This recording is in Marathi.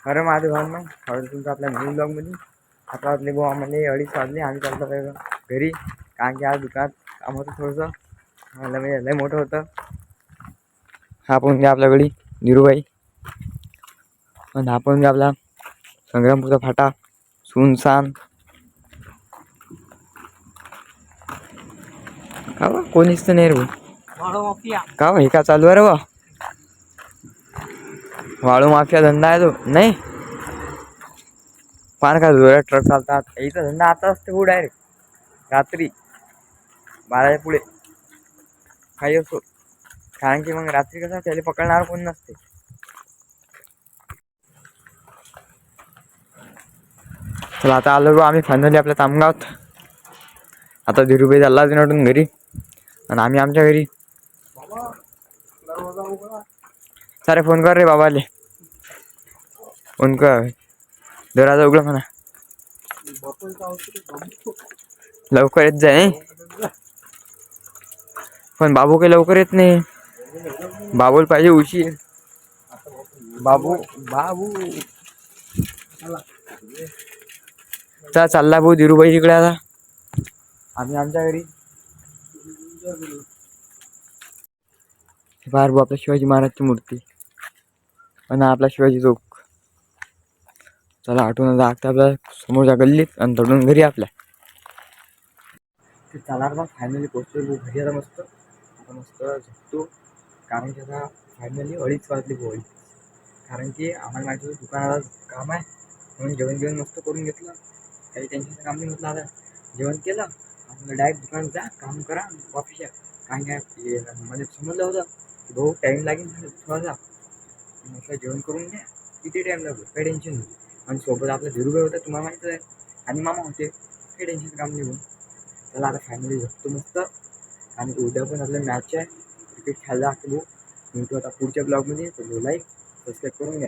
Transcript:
अरे माझे भावना हळद तुमचं आपल्या नवीन ब्लॉगमध्ये. आता वाजले बुवा आम्हाला 2:30 वाजले. आम्ही चालतो घरी, कारण की आज दुकानात काम होतं थोडंसं. मला म्हणजे लय मोठं होतं. हा पण घ्या आपल्याकडे धीरूभाई. आणि हा पण घ्या आपला संग्रामपूरचा फाटा सुनसान. का बा कोणीच तर नाही रे भाऊ. का हे का चालू आहे रे बा? वाळू माफिया धंदा आहे तो नाही. फार का जोरात ट्रक चालतात इथं. धंदा आता असते पुढे डायरेक्ट रात्री 12च्या पुढे काही असो. कारण की मग रात्री कसं त्याला पकडणार कोण नसते. चला आता आलो बा आम्ही फायनली आपल्या तामगावात. आता धीरूभाई चालला नटून घरी आणि आम्ही आमच्या घरी. सारे फोन कर रे बाबाले. फोन कर दरवाजा उघडा म्हणा. लवकर येत जाय. पण बाबू काही लवकर येत नाही. बाबूला पाहिजे उशीर. बाबू बाबू चालला भाऊ धीरूभाई तिकडे. आता आम्ही आमच्या घरी. बाहेर भाऊ आपल्या शिवाजी महाराजची मूर्ती आणि आपला शिवाजी चौक. चला आठवण लागतं आपल्या समोरच्या गल्लीत आणि तडून घरी आपल्या. ते चालणार मग फायनली पोहोचलो घरी. आता मस्त झोपतो. कारण की आता फायनली 2:30 वाजले पोळी. कारण की आम्हाला माहिती होतं दुकानाला काम आहे म्हणून जेवण मस्त करून घेतलं. काही टेन्शनचं काम नाही म्हटलं. आता जेवण केलं आणि डायरेक्ट दुकानात जा काम करा वापस या. कारण काय म्हणजे समजलं होतं की भाऊ टाईम लागेल थोडासा. म्हटलं जेवण करून घ्या. किती टाईम लागतो काही टेन्शन नाही. आणि सोबत आपलं धीरूभाई होतं तुम्हाला माहिती आहे. आणि मामा होते. काही टेन्शन काम नाही. त्याला आता फॅमिली झोपतो मस्त. आणि उद्या पण आपलं मॅच आहे. क्रिकेट खेळायला लागतो भाऊ. भेटू आता पुढच्या ब्लॉगमध्ये. तर लाईक सबस्क्राईब करून घ्या.